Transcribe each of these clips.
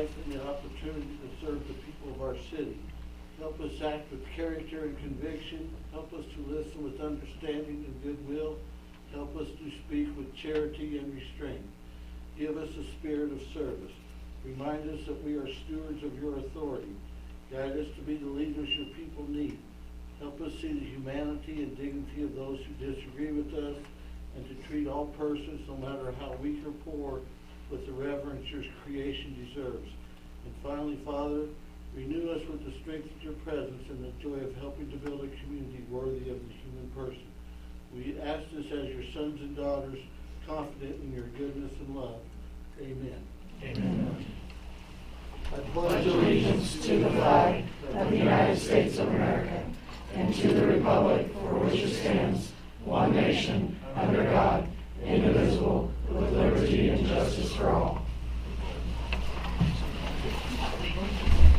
life and the opportunity to serve the people of our city. Help us act with character and conviction. Help us to listen with understanding and goodwill. Help us to speak with charity and restraint. Give us a spirit of service. Remind us that we are stewards of your authority. Guide us to be the leaders your people need. Help us see the humanity and dignity of those who disagree with us, and to treat all persons, no matter how weak or poor, with the reverence your creation deserves. And finally, Father, renew us with the strength of your presence and the joy of helping to build a community worthy of the human person. We ask this as your sons and daughters, confident in your goodness and love. Amen. Amen. I Pledge allegiance to the flag of the United States of America and to the republic for which it stands, one nation, under God, indivisible, with liberty and justice for all.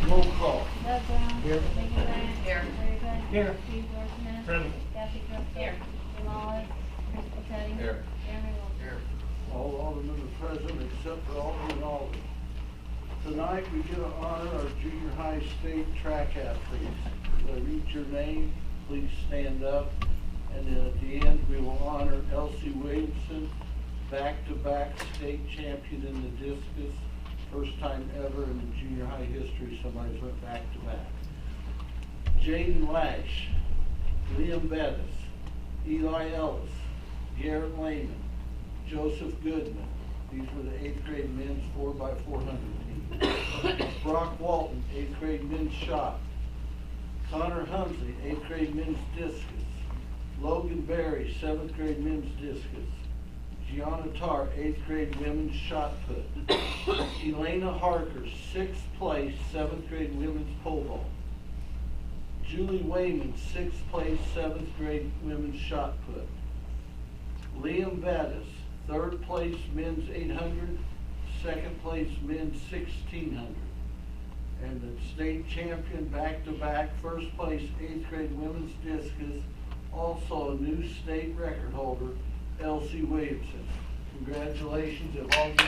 Roll call. Doug Brown. Here. Megan Grant. Here. Larry Bud. Here. Steve Dorfman. Present. Kathy Joseph. Here. Jim Olive. Crystal Teddy. Here. Jeremy Wilson. Here. All aldermen are present except for Alderman Alden. Tonight we get to honor our junior high state track athletes. As I read your name, please stand up. And then at the end we will honor Elsie Williamson, back-to-back state champion in the discus. First time ever in the junior high history somebody's went back-to-back. Jaden Lash, Liam Bettis, Eli Ellis, Garrett Lehman, Joseph Goodman. These were the 8th grade men's 4x400 team. Brock Walton, 8th grade men's shot. Connor Humsley, 8th grade men's discus. Logan Berry, 7th grade men's discus. Gianna Tarr, 8th grade women's shot put. Elena Harker, 6th place, 7th grade women's pole vault. Julie Wayman, 6th place, 7th grade women's shot put. Liam Bettis, 3rd place men's 800, 2nd place men's 1600. And the state champion back-to-back, 1st place 8th grade women's discus, also a new state record holder, Elsie Williamson. Congratulations to all of you.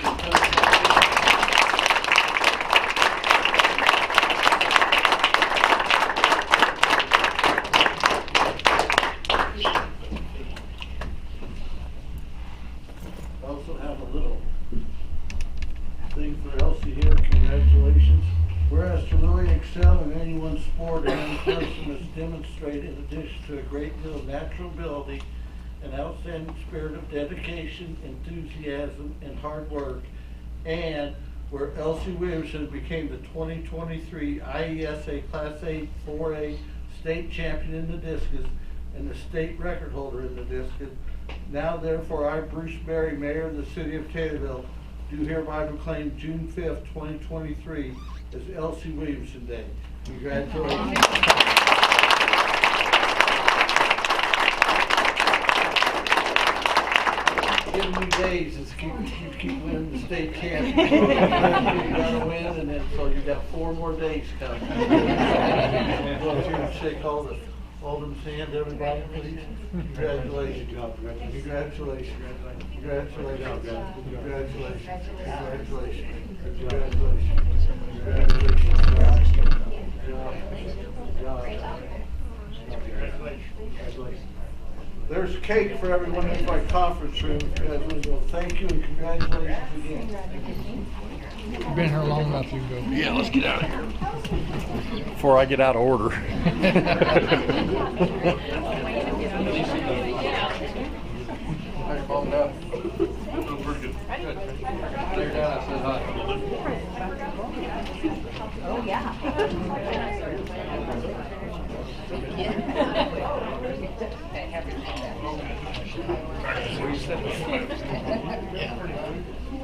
I also have a little thing for Elsie here. Congratulations. Whereas to really excel in any one sport, a young person must demonstrate, in addition to a great deal of natural ability, an outstanding spirit of dedication, enthusiasm, and hard work. And where Elsie Williamson became the 2023 IESA Class 8 4A state champion in the discus and the state record holder in the discus, now therefore I, Bruce Berry, Mayor of the City of Taylorville, do hereby proclaim June 5th, 2023 as Elsie Williamson Day. Congratulations. Give me days is keep winning the state championship. You gotta win, and then so you got 4 more days coming. Go up here and shake all the Alderman's hand, everybody, please. Congratulations. Congratulations. Congratulations. Congratulations. Congratulations. There's cake for everyone in my conference room. Thank you and congratulations again. You've been here long enough, you can go. Yeah, let's get out of here before I get out of order. Oh, yeah.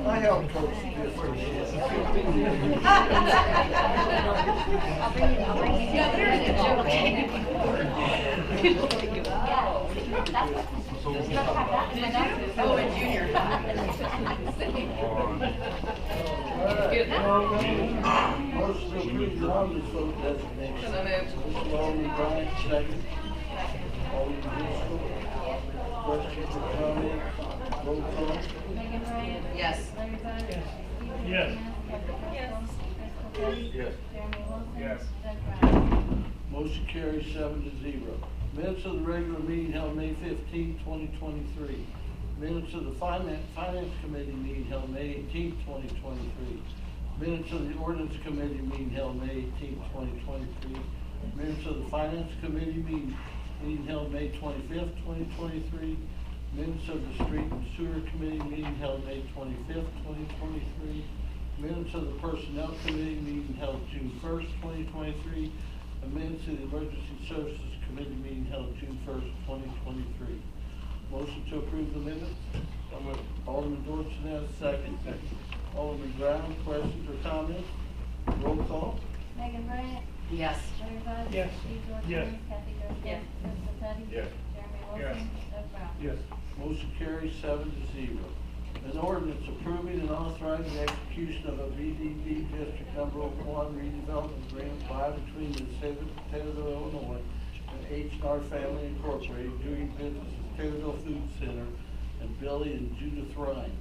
I helped coach this for Oh, and junior. Motion to approve the omnibus vote designation. So moved. Alderman Bryant, second. Alderman Driscoll. Questions or comments? Roll call. Megan Grant. Yes. Larry Bud. Yes. Kathy Joseph. Yes. Crystal Teddy? Yes. Jeremy Wilson? Yes. Doug Brown? Motion carries 7-0. Minutes of the regular meeting held May 15, 2023. Minutes of the Finance Committee meeting held May 18, 2023. Minutes of the Ordinance Committee meeting held May 18, 2023. Minutes of the Finance Committee meeting held May 25th, 2023. Minutes of the Street and Sewer Committee meeting held May 25th, 2023. Minutes of the Personnel Committee meeting held June 1st, 2023. And minutes of the Emergency Services Committee meeting held June 1st, 2023. Motion to approve the minutes. Alderman Dorsones, second. Alderman Brown, questions or comments? Roll call. Megan Bryant? Yes. Larry Bud? Yes. Steve Dorsones? Yes. Kathy Joseph? Yes. Crystal Teddy? Yes. Jeremy Yes. Wilson? Doug Brown? Yes. Motion carries 7-0. An ordinance approving and authorizing the execution of a BDD District Number 1 redevelopment agreement by between the City of Taylorville, Illinois, and H&R Family Incorporated, doing business as Taylorville Food Center, and Billy and Judith Rhymes.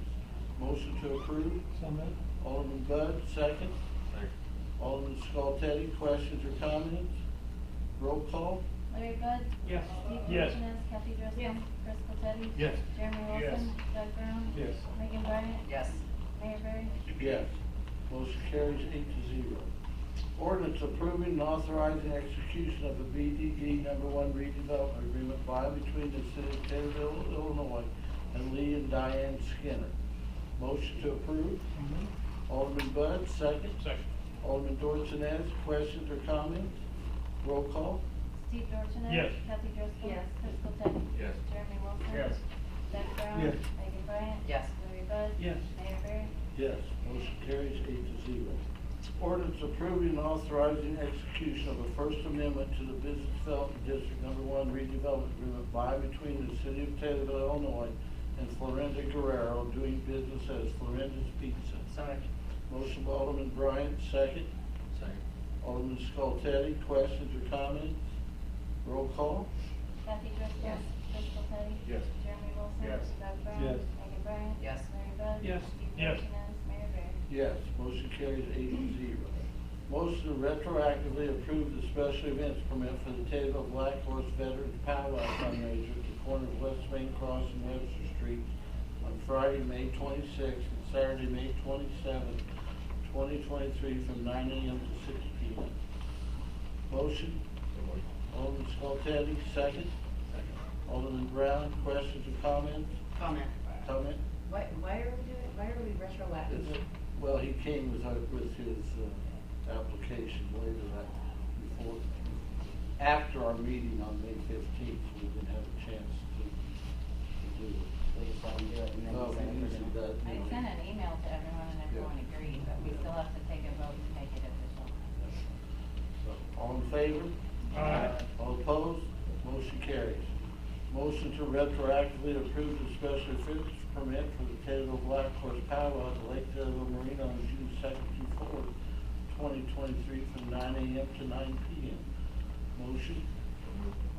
Motion to approve. So moved. Alderman Bud, second. Alderman Skoltedi, questions or comments? Roll call. Larry Bud? Yes. Steve Yes. Dorsones? Kathy Joseph? Yes. Crystal Teddy? Yes. Jeremy Yes. Wilson? Doug Brown? Yes. Megan Bryant? Yes. Mayor Barry? Yes. Motion carries 8-0. Ordinance approving and authorizing execution of a BDD Number 1 redevelopment agreement by and between the City of Taylorville, Illinois, and Lee and Diane Skinner. Motion to approve. Alderman Bud, second. Second. Alderman Dorsones, questions or comments? Roll call. Steve Dorsones? Yes. Kathy Joseph? Yes. Crystal Teddy? Yes. Jeremy Wilson? Yes. Doug Brown? Yes. Megan Bryant? Yes. Larry Bud? Yes. Mayor Barry? Yes, motion carries 8-0. Ordinance approving and authorizing execution of a First Amendment to the Business Development District Number 1 redevelopment agreement by and between the City of Taylorville, Illinois, and Florinda Guerrero, doing business as Florinda's Pizza. So moved. Motion by Alderman Bryant, second. Second. Alderman Skoltedi, questions or comments? Roll call. Kathy Joseph? Yes. Crystal Teddy? Yes. Jeremy Wilson? Yes. Doug Brown? Yes. Megan Bryant? Yes. Larry Bud? Yes. Steve Yes. Dorsones? Mayor Barry? Yes, motion carries 8-0. Motion to retroactively approve the special events permit for the Taylorville Black Horse Veterans Powwow fundraiser at the corner of West Main Cross and Webster Street on Friday, May 26th and Saturday, May 27th, 2023 from 9 a.m. to 6 p.m. Motion. Alderman Skoltedi, second. Alderman Brown, questions or comments? Comment. Comment? Why are we retroactive? Well, he came with his application later before, after our meeting on May 15th, so we didn't have a chance to do it. We just let them do it and then No, decide he if we're usually gonna- does. I sent an email to everyone and everyone agreed, but we still have to take a vote to make it official. So, all in favor? Aye. All opposed? Motion carries. Motion to retroactively approve the special events permit for the Taylorville Black Horse Powwow at the Lake Taylorville Marina on June 2nd through 4th, 2023 from 9 a.m. to 9 p.m. Motion.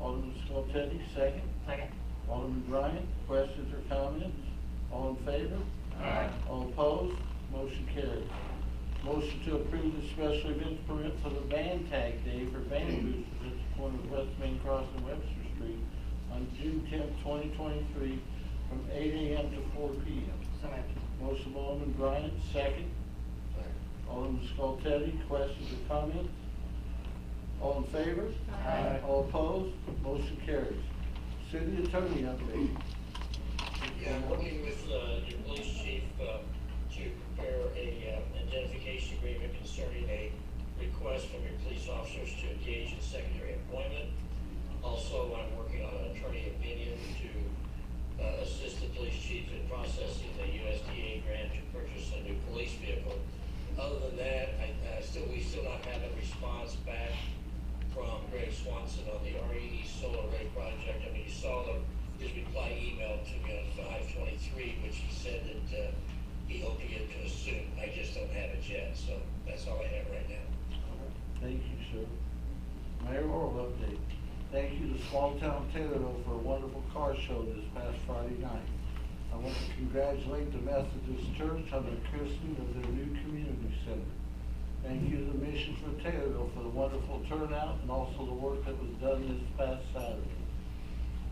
Alderman Skoltedi, second. Second. Alderman Bryant, questions or comments? All in favor? Aye. All opposed? Motion carries. Motion to approve the special events permit for the band tag day for band boosters at the corner of West Main Cross and Webster Street on June 10th, 2023 from 8 a.m. to 4 p.m. So moved. Motion by Alderman Bryant, second. Alderman Skoltedi, questions or comments? All in favor? Aye. All opposed? Motion carries. City Attorney update. Yeah, I'm working with your police chief to prepare a identification agreement concerning a request from your police officers to engage in secondary employment. Also, I'm working on an attorney opinion to assist the police chief in processing the USDA grant to purchase a new police vehicle. Other than that, we still not have a response back from Greg Swanson on the REE solar array project. I mean, you saw his reply email to me on 5/23, which he said that he hoped to get it to us soon. I just don't have it yet, so that's all I have right now. Thank you, sir. Mayoral update. Thank you to Small Town Taylorville for a wonderful car show this past Friday night. I want to congratulate the Methodist Church on the christening of their new community center. Thank you to the congratulations for Taylorville for the wonderful turnout and also the work that was done this past Saturday.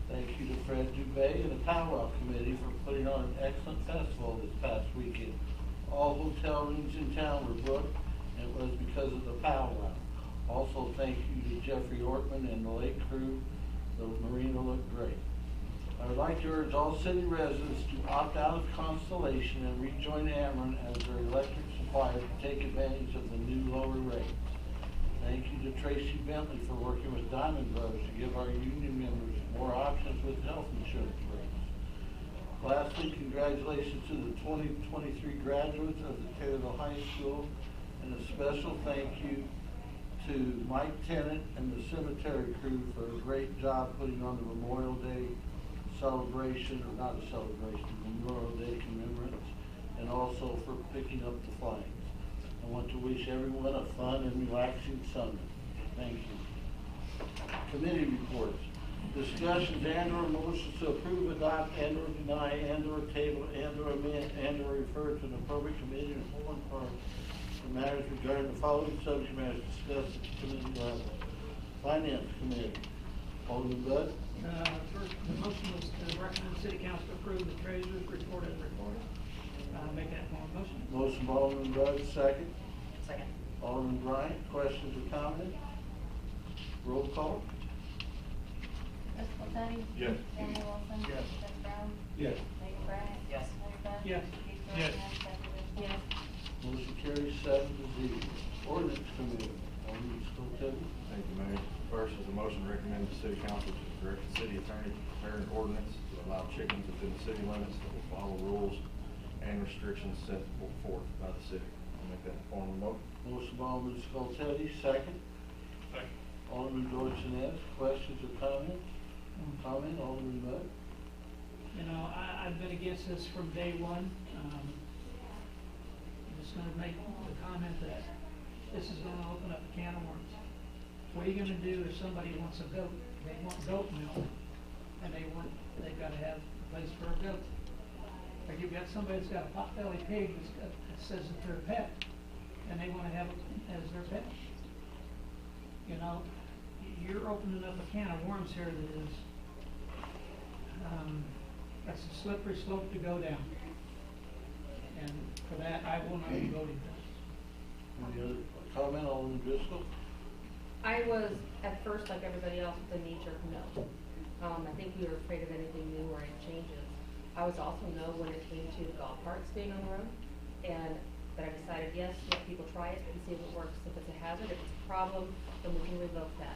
Thank you to Fred Dubay and the Powwow Committee for putting on an excellent festival this past weekend. All hotel rooms in town were booked, and it was because of the powwow. Also, thank you to Jeffrey Ortman and the lake crew. The marina looked great. I would like to urge all city residents to opt out of Constellation and rejoin Ameren as their electric supplier to take advantage of the new lower rates. Thank you to Tracy Bentley for working with Diamond Brothers to give our union members more options with health insurance rates. Lastly, congratulations to the 2023 graduates of the Taylorville High School, and a special thank you to Mike Tennant and the cemetery crew for a great job putting on the Memorial Day celebration, or not a celebration, Memorial Day commemorations, and also for picking up the flags. I want to wish everyone a fun and relaxing summer. Thank you. Committee reports. Discussions and/or motions to approve, adopt, and/or deny, and/or table, and/or amend, and/or refer to an appropriate committee in full and part for matters regarding the following subject matters discussed at the committee level. Finance Committee. Alderman Bud. First, the motion was to recommend the city council to approve the treasurer's report as reported. Make that one motion. Motion by Alderman Bud, second. Second. Alderman Bryant, questions or comments? Roll call. Crystal Teddy? Yes. Danny Wilson? Yes. Jeff Brown? Yes. Megan Bryan? Yes. Larry Bud? Yes. Keith Yes. Morgan? Kathy Driscoll? Yes. Motion carries 7-0. Ordinance Committee. Alderman Skoltedi. Thank you, Mayor. First is a motion to recommend the city council to direct the city attorney to prepare an ordinance to allow chickens within the city limits that will follow rules and restrictions set forth by the city. I'll make that in form of a motion. Motion by Alderman Skoltedi, second. Second. Alderman Dorsones, questions or comments? Comment, Alderman Bud. You know, I've been against this from day one. I'm just gonna make the comment that this is gonna open up a can of worms. What are you gonna do if somebody wants a goat, they want goat milk, and they've gotta have a place for a goat? Or you've got somebody that's got a pot-bellied pig that says that they're a pet, and they wanna have it as their pet. You know, you're opening up a can of worms here that is, that's a slippery slope to go down. And for that, I will not be voting for this. Any other comment, Alderman Driscoll? I was at first, like everybody else, with the knee-jerk no. I think we were afraid of anything new or any changes. I was also no when it came to the golf carts being on the road, and but I decided yes, let people try it and see if it works. If it's a hazard, if it's a problem, then we can revoke that.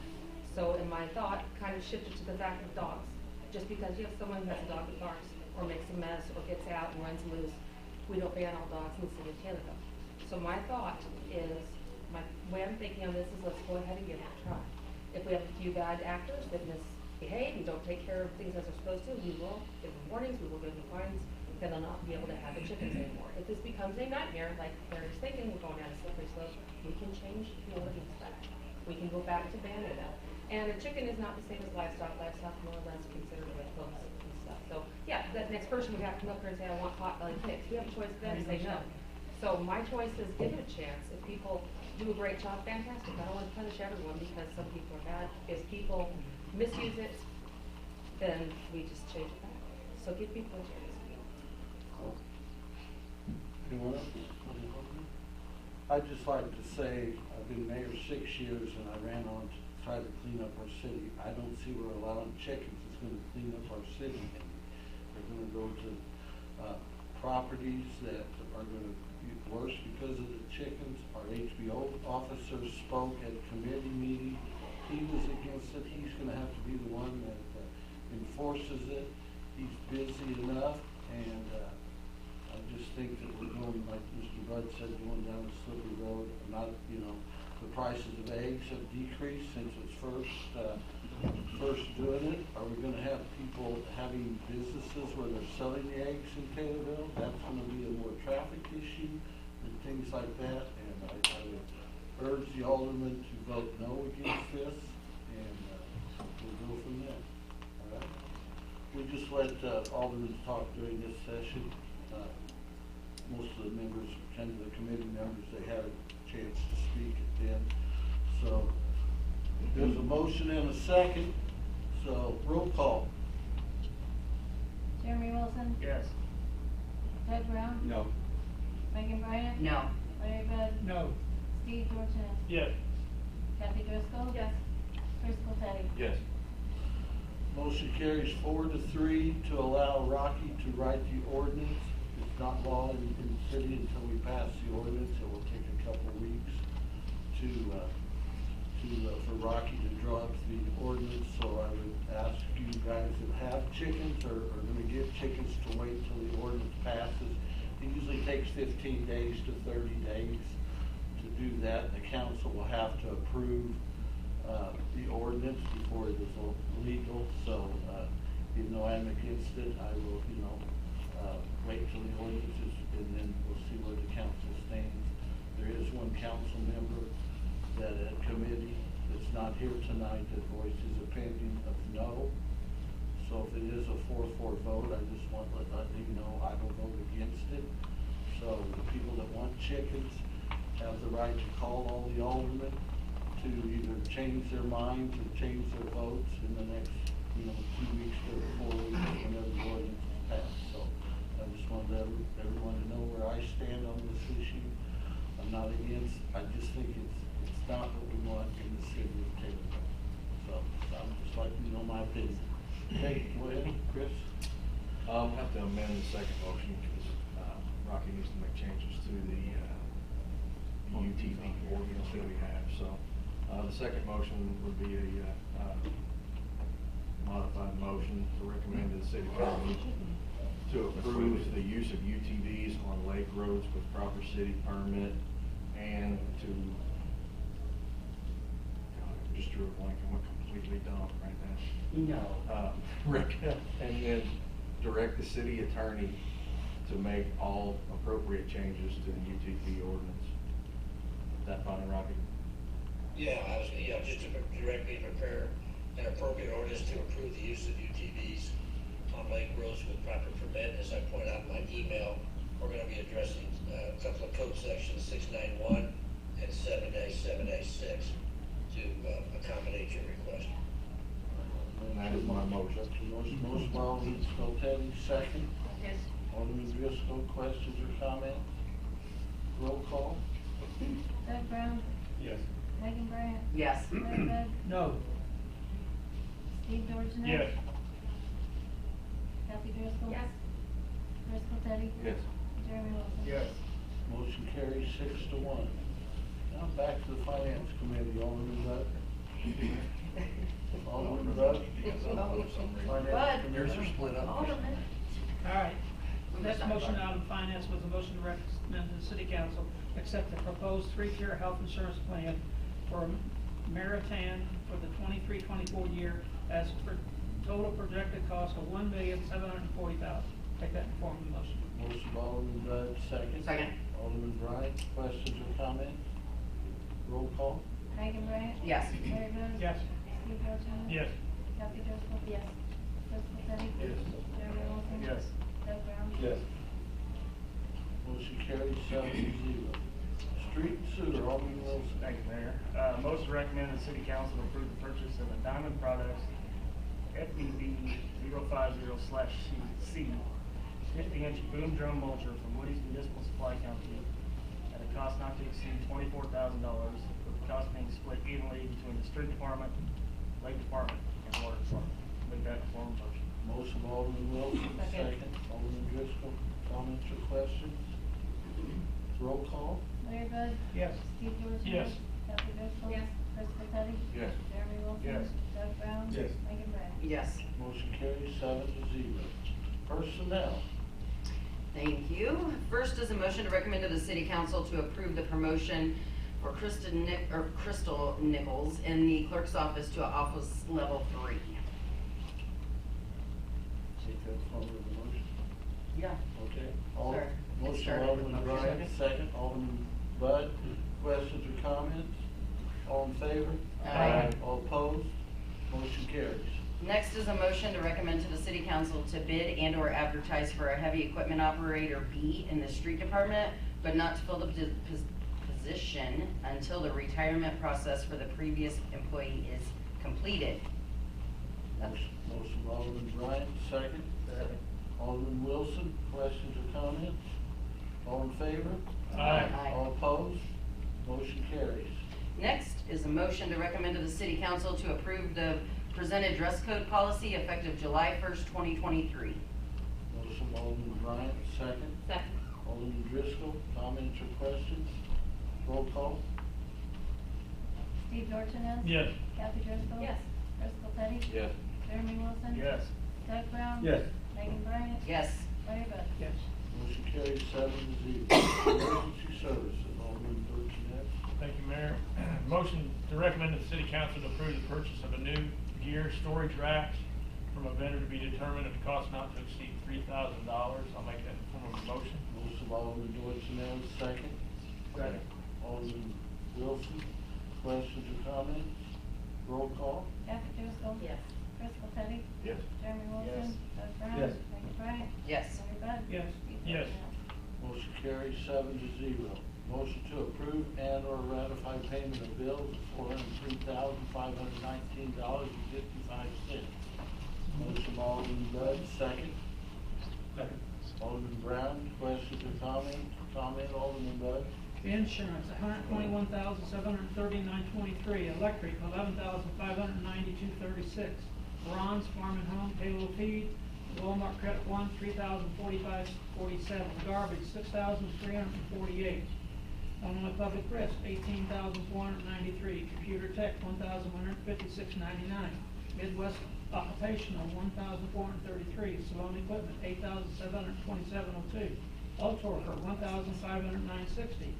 So, in my thought, kind of shifted to the fact of dogs. Just because you have someone who has a dog that barks or makes a mess or gets out and runs loose, we don't ban all dogs in the city of Taylorville. So my thought is, my way I'm thinking on this is let's go ahead and give it a try. If we have a few bad actors that misbehave and don't take care of things as they're supposed to, we will give them warnings, we will give them fines, then they'll not be able to have the chickens anymore. If this becomes a nightmare, like Larry's thinking, we're going down a slippery slope, we can change the ordinance back. We can go back to banning that. And a chicken is not the same as livestock. Livestock more or less considered like hooks and stuff. So yeah, that next person would have to come up here and say, I want pot-bellied pigs. We have a choice then to say no. So my choice is give it a chance. If people do a great job, fantastic. I don't want to punish everyone because some people are bad. If people misuse it, then we just change it back. So give people a chance. Anyone else? I'd just like to say, I've been mayor 6 years and I ran on to try to clean up our city. I don't see where allowing chickens is gonna clean up our city. They're gonna go to, properties that are gonna be worse because of the chickens. Our HBO officer spoke at committee meeting. He was against it. He's gonna have to be the one that enforces it. He's busy enough, and I just think that we're going, like Mr. Bud said, going down a slippery road. Not, you know, the prices of eggs have decreased since it's first doing it. Are we gonna have people having businesses where they're selling the eggs in Taylorville? That's gonna be a more traffic issue and things like that. And I would urge the aldermen to vote no against this, and we'll go from there. All right? We just let aldermen talk during this session. Most of the members, 10 of the committee members, they had a chance to speak at the end. So there's a motion and a second, so roll call. Jeremy Wilson. Yes. Ted Brown. No. Megan Bryan. No. Larry Bud. No. Steve Dorsones. Yes. Kathy Driscoll. Yes. Chris Popetti. Yes. Motion carries 4-3 to allow Rocky to write the ordinance. It's not law in the city until we pass the ordinance. It will take a couple of weeks for Rocky to draw up the ordinance. So I would ask you guys that have chickens or are gonna get chickens to wait till the ordinance passes. It usually takes 15 days to 30 days to do that. The council will have to approve the ordinance before it is legal. So even though I'm against it, I will, wait till the ordinance is, and then we'll see where the council stands. There is one council member that a committee that's not here tonight that voiced his opinion of no. So if it is a 4-4 vote, I just want to let you know I will vote against it. So the people that want chickens have the right to call all the aldermen to either change their minds or change their votes in the next, 2 weeks or 4 weeks, whenever the ordinance is passed. So I just wanted everyone to know where I stand on this issue. I'm not against, I just think it's not what we want in the city of Taylorville. So I'm just like, my opinion. Okay, go ahead, Chris. I'll have to amend the second motion because Rocky needs to make changes to the UTV ordinance that we have. So the second motion would be a modified motion to recommend to the city council to approve the use of UTVs on lake roads with proper city permit and to, I just drew a blank, I'm completely dumb right now. No. And then direct the city attorney to make all appropriate changes to the UTV ordinance. Is that fine, Rocky? Just to directly prepare an appropriate ordinance to approve the use of UTVs on lake roads with proper permit. As I point out in my email, we're gonna be addressing a couple of code sections, 691 and 7A6 to accommodate your request. And that is my motion. Motion by Alderman Skoltedi, second. Yes. Alderman Driscoll, questions or comments? Roll call. Ted Brown. Yes. Megan Bryan. Yes. Larry Bud. No. Steve Dorsones. Yes. Kathy Driscoll. Yes. Chris Popetti. Yes. Jeremy Wilson. Yes. Motion carries 6-1. Now back to the Finance Committee, Alderman Bud. Alderman Bud. Finance Committee. Yours are split up. Alderman. All right. Next motion out of finance was a motion to recommend to the city council accept the proposed 3-tier health insurance plan for Meritan for the 23-24 year as for total projected cost of $1,740,000. Take that in form of a motion. Motion by Alderman Bud, second. Second. Alderman Bryant, questions or comments? Roll call. Megan Bryan. Yes. Larry Bud. Yes. Steve Dorsones. Yes. Kathy Driscoll. Yes. Chris Popetti. Yes. Jeremy Wilson. Yes. Ted Brown. Yes. Motion carries 7-0. Street and sewer, Alderman Wilson. Thank you, Mayor. Motion recommended the city council to approve the purchase of a Diamond Products FEV 050/C 50-inch boom drum mulcher from Woody's Municipal Supply Company at a cost not to exceed $24,000, with the cost being split evenly between the street department, lake department, and water department. Make that in form of motion. Motion by Alderman Wilson, Second. second. Alderman Driscoll, comments or questions? Roll call. Larry Bud. Yes. Steve Dorsones. Yes. Kathy Driscoll. Yes. Chris Popetti. Yes. Jeremy Wilson. Yes. Ted Brown. Yes. Megan Bryan. Yes. Motion carries 7-0. Personnel. Thank you. First is a motion to recommend to the city council to approve the promotion for Crystal Nichols in the clerk's office to office level 3. Take that form of the motion. Yeah. Okay. Sir, Motion start by with Alderman motion. Bryant, second. Alderman Bud, questions or comments? All in favor? Aye. All opposed? Motion carries. Next is a motion to recommend to the city council to bid and or advertise for a heavy equipment operator B in the street department, but not to fill the position until the retirement process for the previous employee is completed. Motion by Alderman Bryant, second. Second. Alderman Wilson, questions or comments? All in favor? Aye. All opposed? Motion carries. Next is a motion to recommend to the city council to approve the presented dress code policy effective July 1st, 2023. Motion by Alderman Bryant, second. Second. Alderman Driscoll, comments or questions? Roll call. Steve Dorsones. Yes. Kathy Driscoll. Yes. Crystal Teddy. Yes. Jeremy Wilson. Yes. Doug Brown. Yes. Megan Bryant. Yes. Larry Bud. Yes. Motion carries 7-0. Emergency services, Alderman Dorsones. Thank you, Mayor. Motion to recommend to the city council to approve the purchase of a new gear storage racks from a vendor to be determined at a cost not to exceed $3,000. I'll make that in the form of a motion. Motion by Alderman Dorsones, second. Second. Alderman Wilson, questions or comments? Roll call. Kathy Driscoll. Yes. Crystal Teddy. Yes. Jeremy Wilson. Doug Brown. Yes. Megan Bryant. Yes. Larry Bud. Yes. Steve Yes. Dorsones. Motion carries 7-0. Motion to approve and/or ratify payment of bills of $403,519.55. Motion by Alderman Bud, second. Second. Alderman Brown, questions or comments? Comment, Alderman Bud? Insurance, $121,739.23. Electric, $11,592.36. Bronze Farm and Home, Taylorville Feed, Walmart Credit One, $3,045.47. Garbage, $6,348. Illinois Public Risk, $18,493. Computer Tech, $1,156.99. Midwest Occupational, $1,433. Salon Equipment, $8,727.02. Outdoor, $1,509.60.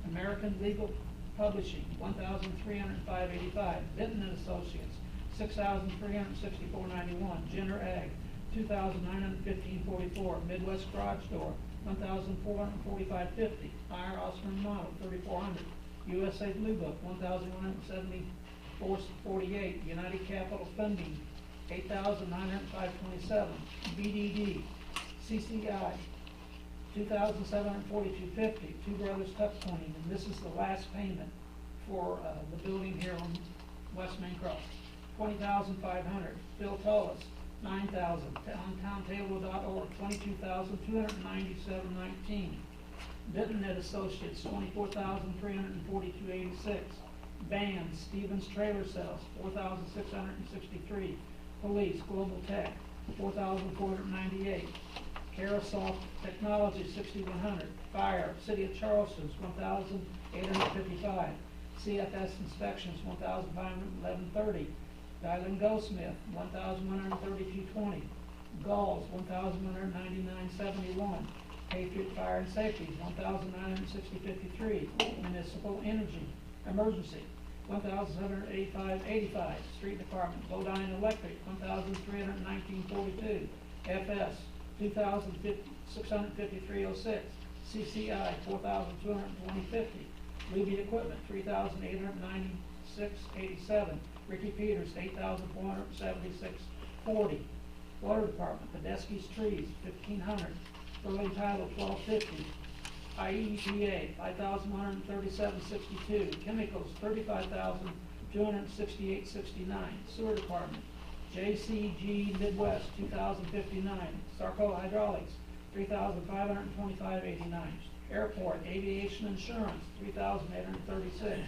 American Legal Publishing, $1,305.85. Benton and Associates, $6,364.91. Jenner Ag, $2,915.44. Midwest Garage Door, $1,445.50. Fire Osborne Model, $3,400. USA Blue Book, $1,174.48. United Capital Funding, $8,905.27. BDD, CCI, $2,742.50. Two Brothers Tuck Pointing, and this is the last payment for the building here on West Main Cross. $20,500. Phil Tullis, $9,000. TownTable.org, $22,297.19. Benton Ed Associates, $24,342.86. Bands, Stevens Trailer Sales, $4,663. Police, Global Tech, $4,498. Carasoft Technology, $6,100. Fire, City of Charleston's, $1,855. CFS Inspections, $1,511.30. Dylan Goldsmith, $1,132.20. Galls, $1,199.71. Patriot Fire and Safety, $1,960.53. Municipal Energy Emergency, $1,785.85. Street Department, Bodine Electric, $1,319.42. FS, $2,653.06. CCI, $4,220.50. Levy Equipment, $3,896.87. Ricky Peters, $8,476.40. Water Department, Tedeschi's Trees, $1,500. Sterling Title, $1,250. IEPA, $5,137.62. Chemicals, $35,268.69. Sewer Department, JCG Midwest, $2,059. Sarco Hydraulics, $3,525.89. Airport Aviation Insurance, $3,836.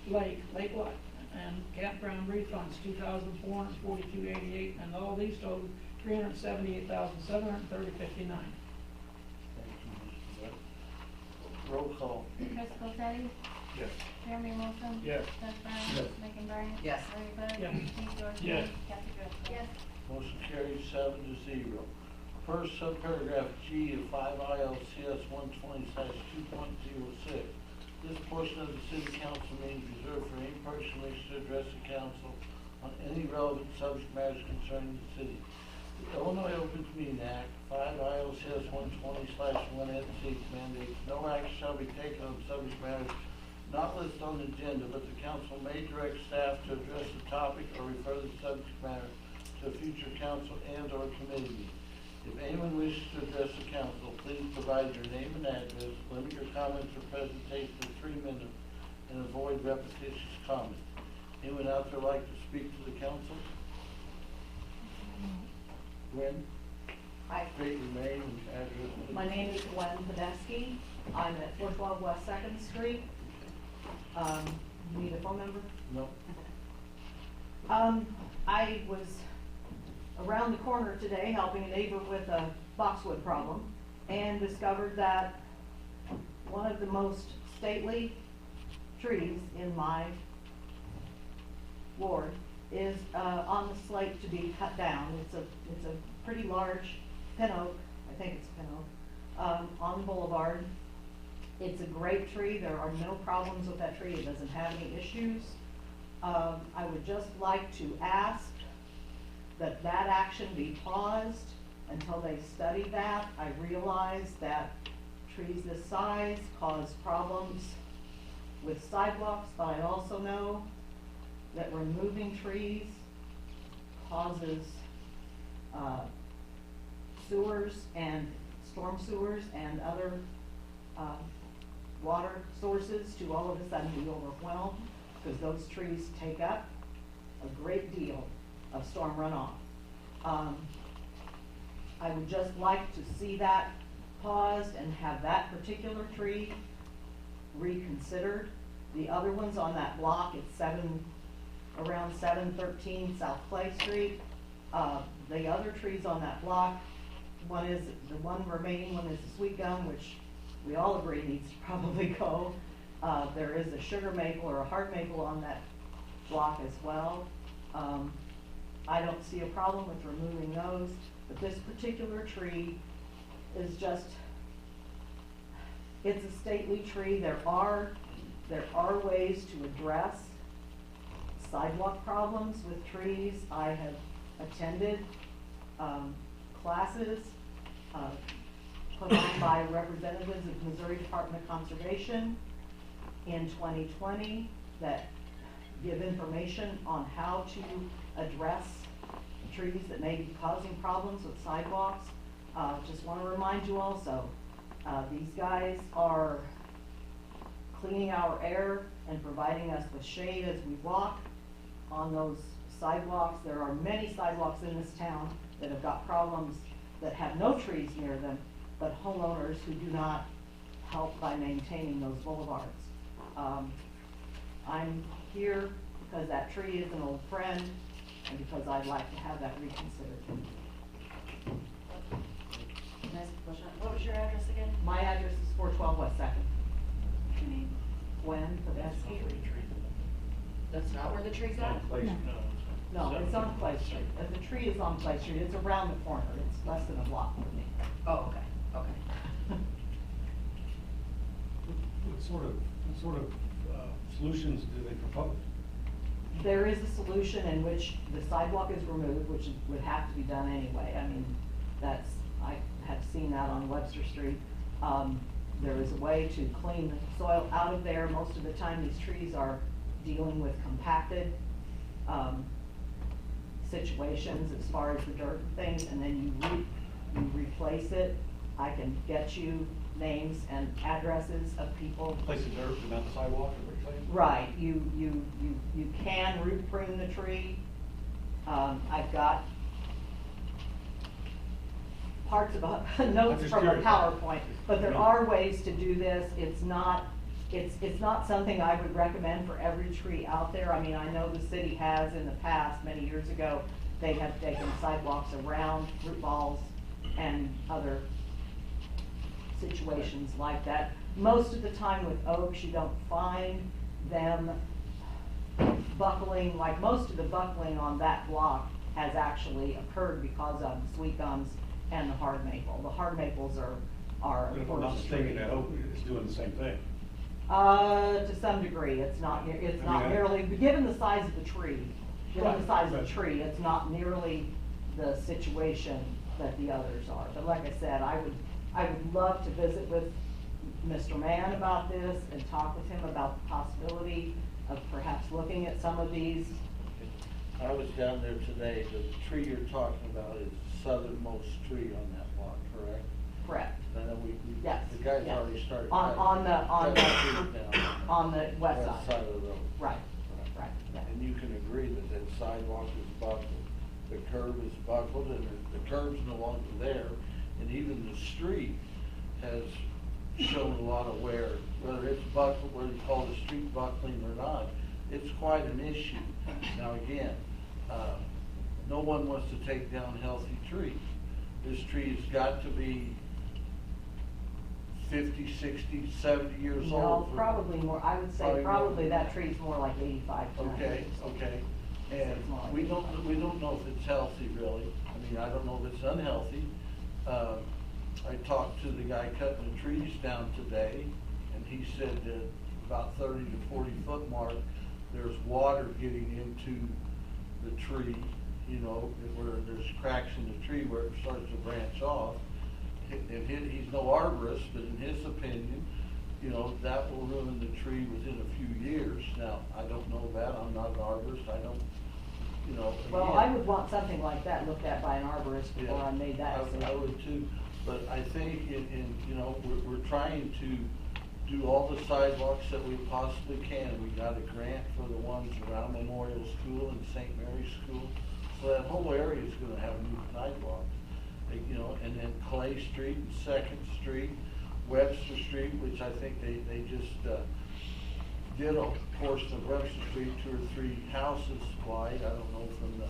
Lake Lot and Campground Refunds, $2,442.88, and all these total $378,730.59. Thank you, Mr. Bud. Roll call. Crystal Teddy. Yes. Jeremy Wilson. Yes. Doug Brown. Yes. Megan Bryant. Yes. Larry Bud. Yes. Steve Dorsones. Yes. Kathy Driscoll. Yes. Motion carries 7-0. First subparagraph G of 5 ILCS 120/2.06. This portion of the city council meeting is reserved for any person wishing to address the council on any relevant subject matters concerning the city. The Illinois Open Meeting Act 5 ILCS 120/1 mandates no action shall be taken on subject matters not listed on the agenda, but the council may direct staff to address the topic or refer the subject matter to a future council and/or committee meeting. If anyone wishes to address the council, please provide your name and address, limit your comments or presentation to 3 minutes, and avoid repetitious comments. Anyone out there like to speak to the council? Gwen? Hi, State your name and address. please. my name is Gwen Podesky. I'm at 412 West 2nd Street. Need a phone number? No? I was around the corner today helping a neighbor with a boxwood problem and discovered that one of the most stately trees in my ward is on the slate to be cut down. It's a pretty large pin oak, I think it's pin oak, on the boulevard. It's a great tree. There are no problems with that tree. It doesn't have any issues. I would just like to ask that that action be paused until they study that. I realize that trees this size cause problems with sidewalks, but I also know that removing trees causes sewers and storm sewers and other water sources to all of a sudden be overwhelmed, because those trees take up a great deal of storm runoff. I would just like to see that paused and have that particular tree reconsidered. The other ones on that block, it's around 713 South Clay Street. The other trees on that block, the one remaining one is the sweet gum, which we all agree needs to probably go. There is a sugar maple or a hard maple on that block as well. I don't see a problem with removing those, but this particular tree is just, it's a stately tree. There are ways to address sidewalk problems with trees. I have attended classes put on by representatives of Missouri Department of Conservation in 2020 that give information on how to address trees that may be causing problems with sidewalks. Just want to remind you also, these guys are cleaning our air and providing us with shade as we walk on those sidewalks. There are many sidewalks in this town that have got problems that have no trees near them, but homeowners who do not help by maintaining those boulevards. I'm here because that tree is an old friend and because I'd like to have that reconsidered. What was your address again? My address is 412 West 2nd. Gwen Podesky. That's not where the tree's at? No, it's on Clay Street. The tree is on Clay Street. It's around the corner. It's less than a block from me. Oh, okay. What sort of solutions do they propose? There is a solution in which the sidewalk is removed, which would have to be done anyway. I mean, I have seen that on Webster Street. There is a way to clean the soil out of there. Most of the time, these trees are dealing with compacted situations as far as the dirt and things, and then you replace it. I can get you names and addresses of people. Place of dirt, but not the sidewalk, is what you're saying? Right, you can root prune the tree. I've got parts of notes just from a curious. PowerPoint, but there Yeah. are ways to do this. It's not something I would recommend for every tree out there. I mean, I know the city has in the past, many years ago, they have taken sidewalks around root balls and other situations like that. Most of the time with oaks, you don't find them buckling, like most of the buckling on that block has actually occurred because of the sweet gums and the hard maple. The hard maples are But if we're not mistaken, that oak is doing the same thing. to some degree, it's not mean, nearly, given the size of the tree, Right, tree, it's not nearly the situation that the others are. But like I said, I would love to visit with Mr. Mann about this and talk with him about the possibility of perhaps looking at some of these. I was down there today. The tree you're talking about is southernmost tree on that block, correct? Correct. And then Yes, the guys yes. already started. On the cutting trees down on the west west side. side of the road. Right, right, yeah. And you can agree that that sidewalk is buckled, the curb is buckled, and the curb's no longer there, and even the street has shown a lot of wear, whether it's buckled, whether you call the street buckling or not, it's quite an issue. Now again, no one wants to take down healthy trees. This tree's got to be 50, 60, 70 years No, old. probably more, I would say Probably more. probably that tree's more like 85 to 90. Okay, okay. And It's more like we 85. don't know if it's healthy really. I mean, I don't know if it's unhealthy. I talked to the guy cutting the trees down today, and he said that about 30 to 40 foot mark, there's water getting into the tree, you know, where there's cracks in the tree where it starts to branch off. And he's no arborist, but in his opinion, you know, that will ruin the tree within a few years. Now, I don't know that, I'm not an arborist, I don't, you know. Well, again, I would want something like that looked at by an arborist before yeah, I made that I decision. would too, but I think you know, we're trying to do all the sidewalks that we possibly can. We got a grant for the ones around Memorial School and St. Mary's School, so that whole area is gonna have new sidewalks. You know, and then Clay Street and Second Street, Webster Street, which I think they just did a portion of Webster Street, 2 or 3 houses wide, I don't know, from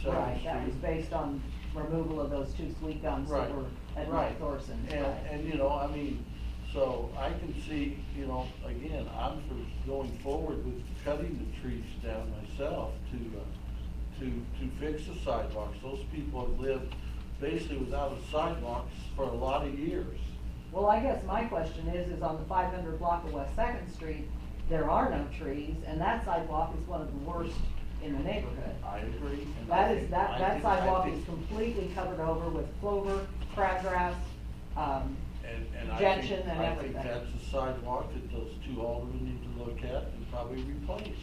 Second Right, Street. that was based on removal of those 2 sweet gums that Right, were at right. Mike Thorson's. And, right. and, you know, I mean, so I can see, you know, again, I'm for going forward with cutting the trees down myself to fix the sidewalks. Those people have lived basically without a sidewalk for a lot of years. Well, I guess my question is on the 500 block of West Second Street, there are no trees, and that sidewalk is one of the worst in the neighborhood. I agree. And That I is, think- that I think- sidewalk I think- is completely covered over with clover, crabgrass, And I gentian think, and I everything. think that's a sidewalk that those 2 aldermen need to look at and probably replace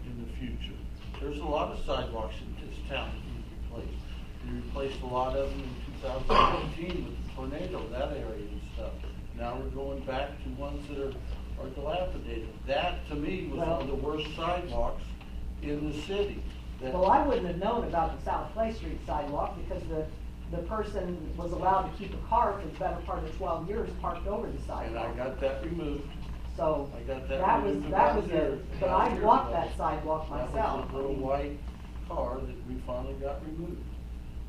in the future. There's a lot of sidewalks in this town that need replaced. We replaced a lot of them in 2015 with the tornado, that area and stuff. Now we're going back to ones that are dilapidated. That, to me, was one of the worst sidewalks in the city. That- Well, I wouldn't have known about the South Clay Street sidewalk because the person was allowed to keep a car for the better part of 12 years parked over the And sidewalk. I got that removed. So, I got that was, removed that about was a year- it, but about a I year walked ago. that sidewalk myself. That was a little white car that we finally got removed.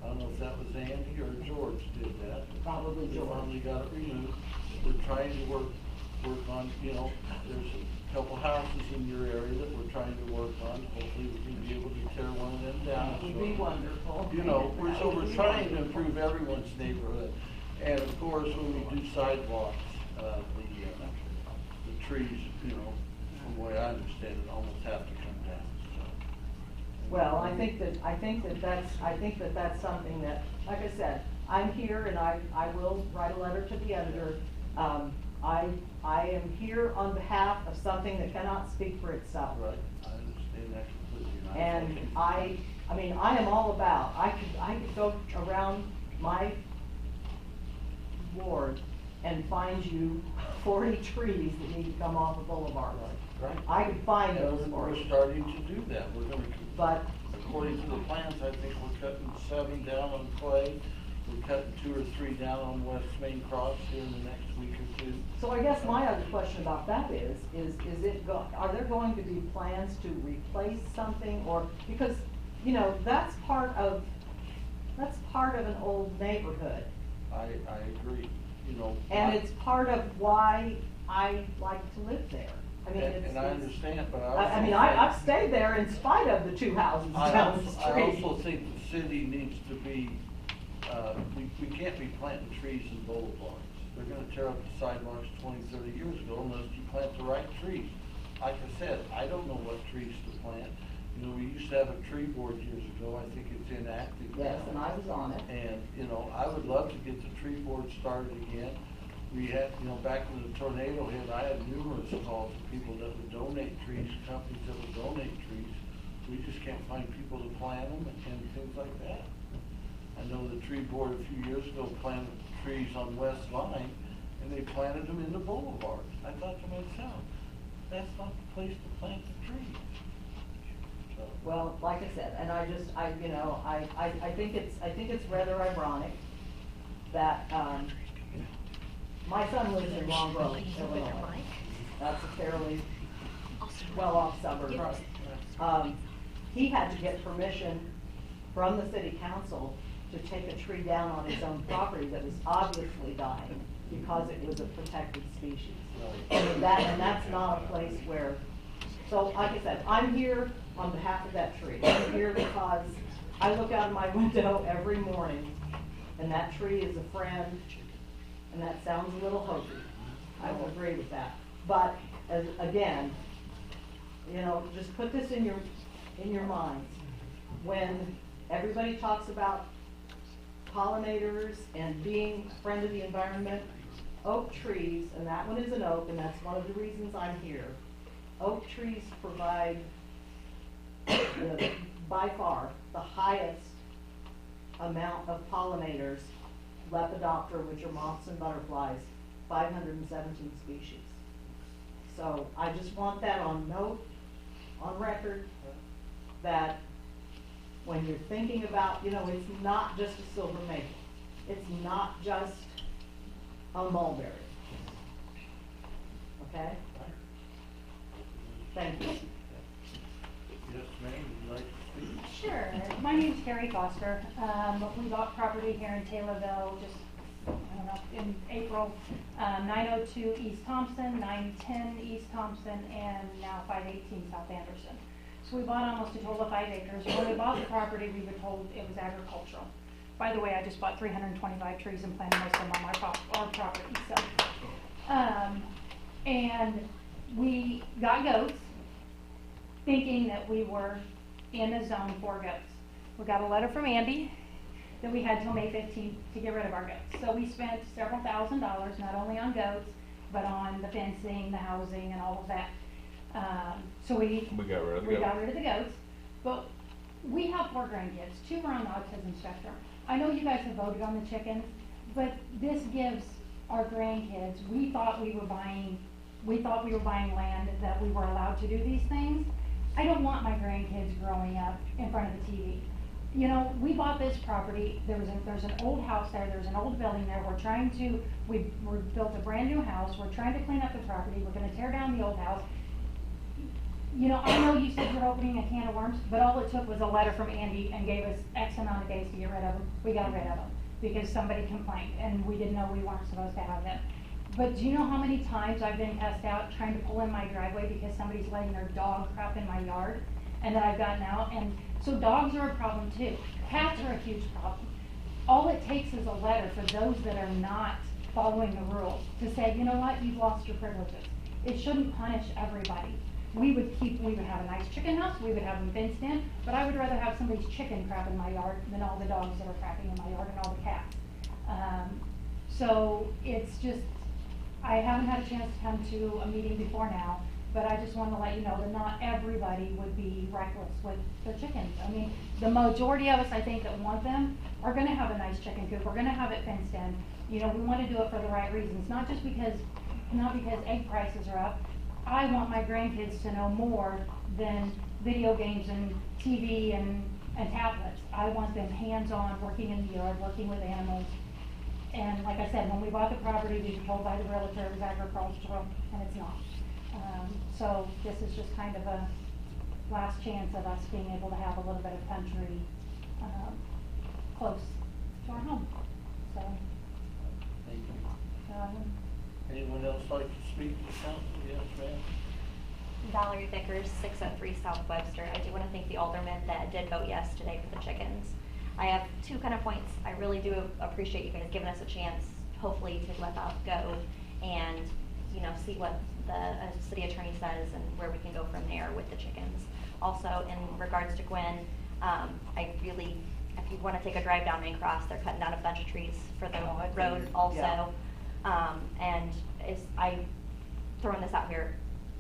I don't know if that was Andy or George did that. but Probably we George. finally got it removed. We're trying to work on, you know, there's a couple houses in your area that we're trying to work on. Hopefully we can be able to tear one of them down. That would be wonderful. You know, That so would we're be trying to wonderful. improve everyone's neighborhood. And of course, when we do sidewalks, the trees, you know, from the way I understand it, almost have to come down, so. Well, I think that that's something that, like I said, I'm here and I will write a letter to the editor. I am here on behalf of something that cannot speak for itself. Right, I understand that completely. And I mean, I am all about, I could go around my ward and find you 40 trees that need to come off of Boulevard. Right. I could find And those for we're you. starting to do that, we're gonna, But, according to the plans, I think we're cutting 7 down on Clay, we're cutting 2 or 3 down on West Main Cross here in the next week or 2. so I guess my other question about that is are there going to be plans to replace something or, because, you know, that's part of an old neighborhood. I agree, you know. And it's part of why I like to live there. I mean, it's. And I understand, but I mean, I've stayed there in spite of the 2 houses down the street. I also think the city needs to be, we can't be planting trees in boulevards. They're gonna tear up the sidewalks 20, 30 years ago unless you plant the right trees. Like I said, I don't know what trees to plant. You know, we used to have a tree board years ago, I think it's inactive now. Yes, and I was on it. And, you know, I would love to get the tree board started again. We had, you know, back when the tornado hit, I had numerous calls of people that would donate trees, companies that would donate trees. We just can't find people to plant them and things like that. I know the tree board a few years ago planted trees on West Line, and they planted them in the boulevards. I thought to myself, that's not the place to plant the trees. So, Well, like I said, and I think it's rather ironic that, my son lives in Long Grove, Illinois. That's a fairly well-off suburb. He had to get permission from the city council to take a tree down on his own property that was obviously dying because it was a protected species. And that's not a place where, so like I said, I'm here on behalf of that tree. I'm here because I look out of my window every morning and that tree is a friend, and that sounds a little hokey. I will agree with that. But again, just put this in your minds. When everybody talks about pollinators and being a friend of the environment, oak trees, and that one is an oak, and that's one of the reasons I'm here. Oak trees provide, by far, the highest amount of pollinators, Lepidoptera, which are moths and butterflies, 517 species. So I just want that on record, that when you're thinking about, it's not just a silver maple. It's not just a mulberry. Okay? Thank you. yes, ma'am, would you like to speak? Sure. My name's Carrie Foster. We bought property here in Taylorville in April. 902 East Thompson, 910 East Thompson, and now 518 South Anderson. So we bought almost a total of 5 acres. When we bought the property, we were told it was agricultural. By the way, I just bought 325 trees and planted most of them on our property. So, and we got goats, thinking that we were in a zone for goats. We got a letter from Andy that we had till May 15th to get rid of our goats. So we spent several $1,000s, not only on goats, but on the fencing, the housing, and all of that. So we got rid of the goats. But we have 4 grandkids. 2 are on the autism spectrum. I know you guys have voted on the chickens, but this gives our grandkids, we thought we were buying land that we were allowed to do these things. I don't want my grandkids growing up in front of the TV. We bought this property, there's an old house there's an old building there, we built a brand new house, we're trying to clean up the property, we're gonna tear down the old house. I know you said you're opening a can of worms, but all it took was a letter from Andy and gave us X amount of days to get rid of them. We got rid of them because somebody complained and we didn't know we weren't supposed to have them. But do you know how many times I've been cussed out trying to pull in my driveway because somebody's letting their dog crap in my yard, and that I've gotten out? And so dogs are a problem too. Cats are a huge problem. All it takes is a letter for those that are not following the rules to say, you know what, you've lost your privileges. It shouldn't punish everybody. We would have a nice chicken house, we would have them fenced in, but I would rather have somebody's chicken crap in my yard than all the dogs that are crapping in my yard and all the cats. So it's just, I haven't had a chance to come to a meeting before now, but I just want to let you know that not everybody would be reckless with their chickens. I mean, the majority of us, I think, that want them are going to have a nice chicken coop. We're going to have it fenced in. We want to do it for the right reasons, not because egg prices are up. I want my grandkids to know more than video games and TV and tablets. I want them hands-on, working in the yard, working with animals. And like I said, when we bought the property, we were told by the realtor it was agricultural, and it's not. So this is just kind of a last chance of us being able to have a little bit of country close to our home. So. Thank you. Anyone else like to speak to council? Yes, ma'am. Valerie Vickers, 603 South Webster. I do want to thank the aldermen that did vote yes today for the chickens. I have 2 kind of points. I really do appreciate you guys giving us a chance, hopefully, to let that go and, see what the city attorney says and where we can go from there with the chickens. Also, in regards to Gwen, if you want to take a drive down Main Cross, they're cutting down a bunch of trees for the road also. Yeah. I'm throwing this out here,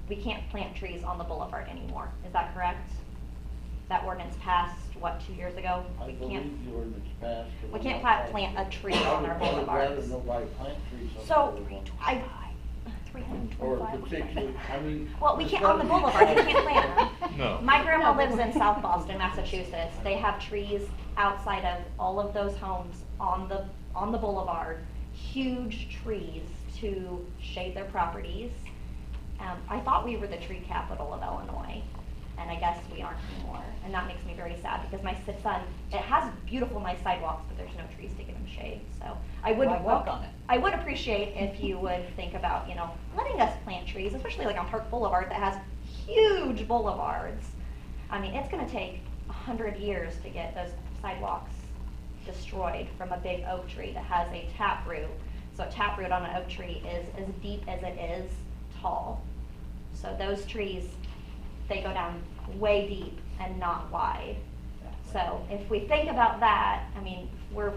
we can't plant trees on the boulevard anymore. Is that correct? That ordinance passed what, 2 years ago? I We believe can't, the ordinance passed. we can't plant a tree on our I would rather boulevards. nobody plant trees on the So, boulevard. I, Or 325. particularly, I mean. Well, we there's can't, on the gotta be boulevard, we time. can't plant them. No. My grandma lives in South Boston, Massachusetts. They have trees outside of all of those homes on the boulevard, huge trees to shade their properties. I thought we were the tree capital of Illinois, and I guess we aren't anymore. And that makes me very sad because my son, it has beautiful, nice sidewalks, but there's no trees to give him shade. So I would Why work on it? I would appreciate if you would think about, letting us plant trees, especially like on Park Boulevard that has huge boulevards. I mean, it's gonna take 100 years to get those sidewalks destroyed from a big oak tree that has a taproot. So a taproot on an oak tree is as deep as it is tall. So those trees, they go down way deep and not wide. So if we think about that, I mean, we're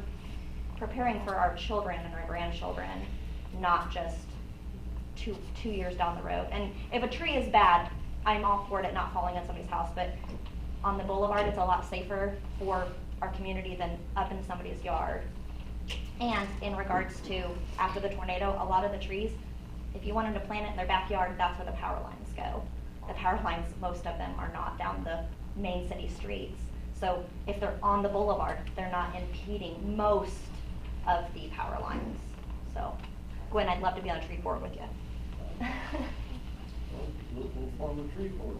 preparing for our children and our grandchildren, not just two years down the road. And if a tree is bad, I'm all for it not falling on somebody's house, but on the boulevard, it's a lot safer for our community than up in somebody's yard. And in regards to after the tornado, a lot of the trees, if you wanted to plant it in their backyard, that's where the power lines go. The power lines, most of them are not down the main city streets. So if they're on the boulevard, they're not impeding most of the power lines. So, Gwen, I'd love to be on a tree board with you. We'll form a tree board.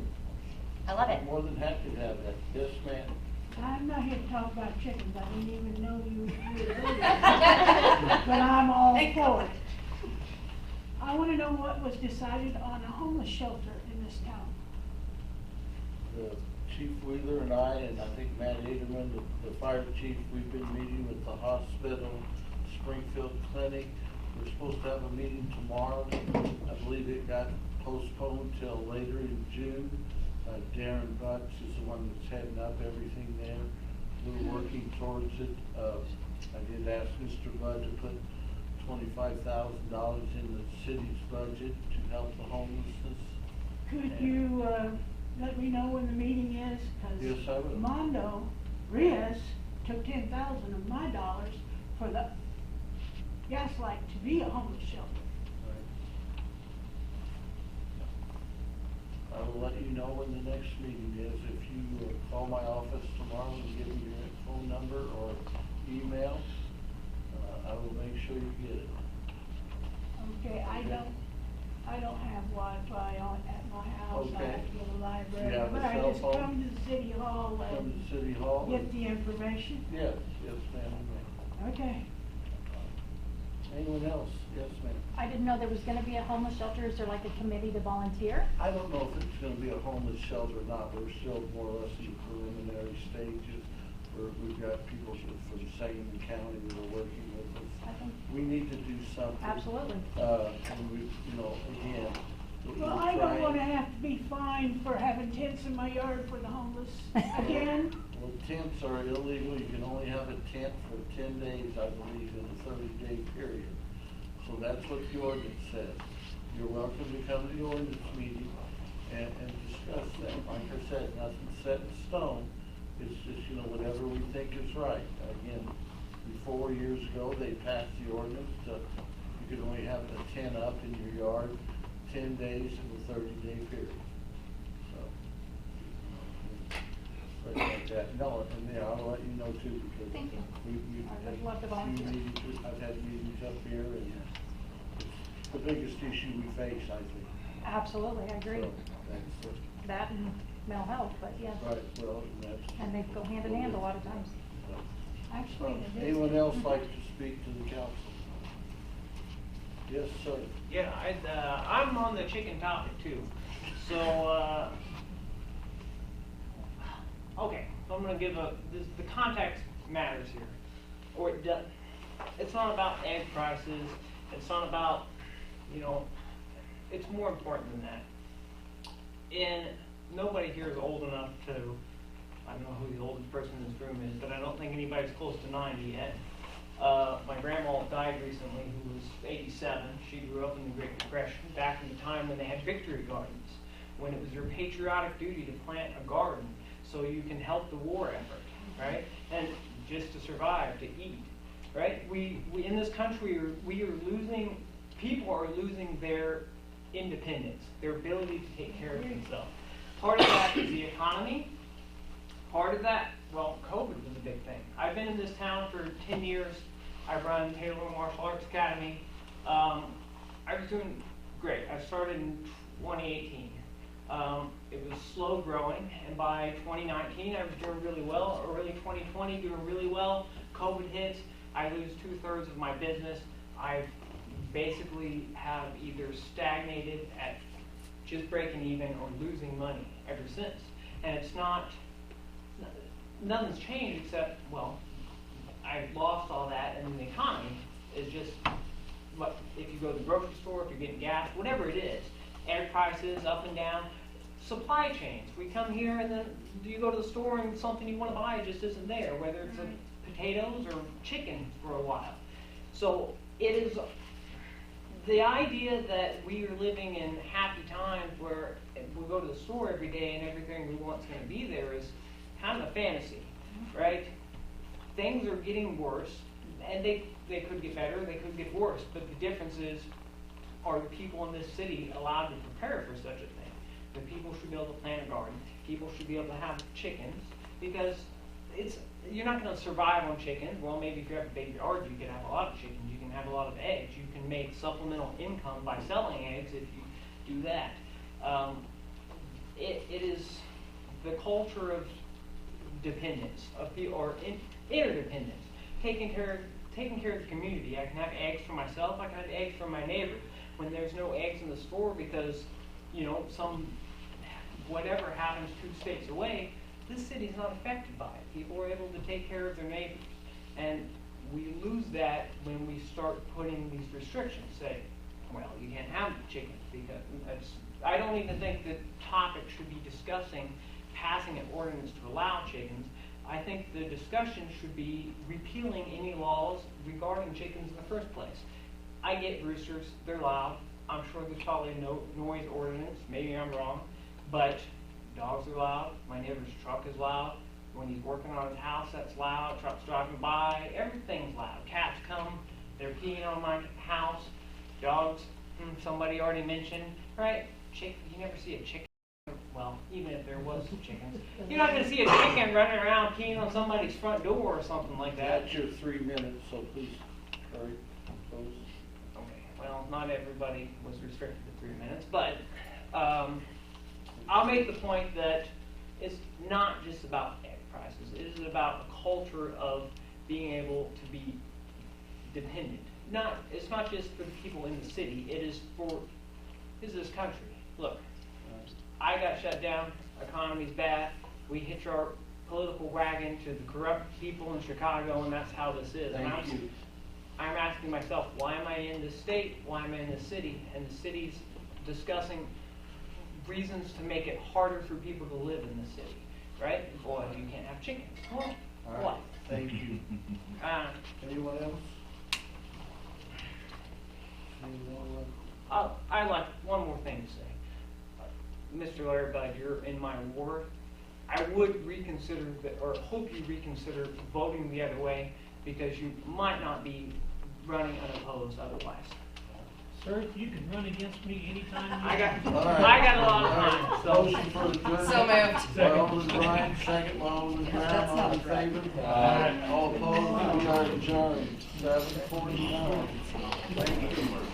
I love it. More than happy to have that. Yes, ma'am. I'm not here to talk about chickens, I didn't even know you were voting. But I'm all for it. I wanna know what was decided on a homeless shelter in this town. Chief Wheeler and I think Matt Aderman, the fire chief, we've been meeting with the hospital, Springfield Clinic. We're supposed to have a meeting tomorrow. I believe it got postponed till later in June. Darren Butts is the one that's heading up everything there. We're working towards it. I did ask Mr. Budd to put $25,000 in the city's budget to help the homelessness. Could you, let me know when the meeting is? 'Cause Yes, I will. Mondo Rios took 10,000 of my dollars for the Gaslight to be a homeless shelter. I will let you know when the next meeting is. If you call my office tomorrow and give me your phone number or email, I will make sure you get it. Okay, I don't have Wi-Fi on at my house, I Okay. have to go to the library. You have a But I cell just phone? come to the city hall Come and to City Hall? get the information. Yes, ma'am. Okay. Anyone else? Yes, ma'am. I didn't know there was gonna be a homeless shelter. Is there like a committee to volunteer? I don't know if it's gonna be a homeless shelter or not. We're still more or less in preliminary stages. We've got people from Sangamon County that are working with us. I think, We need to do something. absolutely. And we, again. Well, I don't wanna have to be fined for having tents in my yard for the homeless again. Well, tents are illegal. You can only have a tent for 10 days, I believe, in a 30-day period. So that's what the ordinance says. You're welcome to come to the ordinance meeting and discuss that. Like I said, nothing's set in stone. It's just, whatever we think is right. Again, 4 years ago, they passed the ordinance to, you could only have a tent up in your yard 10 days in a 30-day period. So, right like that. No, and yeah, I'll let you know too, because Thank you. we've I had would love to a few volunteer. meetings, I've had meetings up here, and it's the biggest issue we face, I think. Absolutely, I agree. So, that's, That and mental health, but yeah. right, well, that's. And they go hand in hand a lot of times. Actually, it is. Anyone else like to speak to the council? Yes, sir. Yeah, I'm on the chicken topic too. So, okay, so I'm gonna give the context matters here. Or it does. It's not about egg prices, it's not about, it's more important than that. And nobody here is old enough to, I don't know who the oldest person in this room is, but I don't think anybody's close to 90 yet. My grandma died recently, who was 87. She grew up in the Great Depression, back in the time when they had victory gardens, when it was your patriotic duty to plant a garden so you can help the war effort. right? And just to survive, to eat, right? We in this country, people are losing their independence, their ability to take care of themselves. Part of that is the economy. Part of that, well, COVID was a big thing. I've been in this town for 10 years. I run Taylorville Martial Arts Academy. I was doing great. I started in 2018. It was slow growing, and by 2019 I was doing really well. Early 2020 doing really well. COVID hits. I lose 2/3 of my business. I basically have either stagnated at just breaking even or losing money ever since. And it's not, nothing's changed except, well, I lost all that, and the economy is just, what, if you go to the grocery store, if you're getting gas, whatever it is, egg prices up and down, supply chains. We come here and then you go to the store and something you want to buy just isn't there, whether it's potatoes or chicken for a while. So it is the idea that we are living in happy times where we go to the store every day and everything we want is going to be there is kind of a fantasy, right? Things are getting worse, and they could get better, they could get worse, but the difference is, are the people in this city allowed to prepare for such a thing? The people should be able to plant a garden, people should be able to have chickens, because you're not going to survive on chickens. Well, maybe if you have a big yard, you can have a lot of chickens, you can have a lot of eggs, you can make supplemental income by selling eggs if you do that. It is the culture of dependence, interdependence, taking care of the community. I can have eggs for myself, I can have eggs for my neighbor. When there's no eggs in the store because, whatever happens 2 states away, this city's not affected by it. People are able to take care of their neighbors. And we lose that when we start putting these restrictions, say, well, you can't have chickens, because I don't even think the topic should be discussing passing an ordinance to allow chickens. I think the discussion should be repealing any laws regarding chickens in the first place. I get roosters, they're loud. I'm sure there's probably no noise ordinance, maybe I'm wrong, but dogs are loud, my neighbor's truck is loud, when he's working on his house that's loud, trucks driving by, everything's loud. Cats come, they're peeing on my house, dogs, somebody already mentioned, right? You never see a chicken, well, even if there was some chickens, you're not going to see a chicken running around peeing on somebody's front door or something like that. That's your 3 minutes, so please hurry, close. Okay, well, not everybody was restricted to 3 minutes, but I'll make the point that it's not just about egg prices. It is about a culture of being able to be dependent. It's not just for the people in the city. It is for this country. Look, I got shut down. Economy's bad. We hitch our political wagon to the corrupt people in Chicago, and that's how this is. Thank you. I'm asking myself, why am I in this state? Why am I in this city? And the city's discussing reasons to make it harder for people to live in the city, right? Well, you can't have chickens. Well, All right. what? Thank you. Anyone else? I'd like one more thing to say. Mr. Larry Budd, you're in my ward. I would reconsider, or hope you reconsider voting the other way, because you might not be running unopposed otherwise. Sir, you can run against me anytime you I got right. a lot of time. So Motion for adjournment. So moved. By Alderman Ryan, second by Alderman Brown, all in favor? All opposed, we are adjourned, 7:49. Thank you.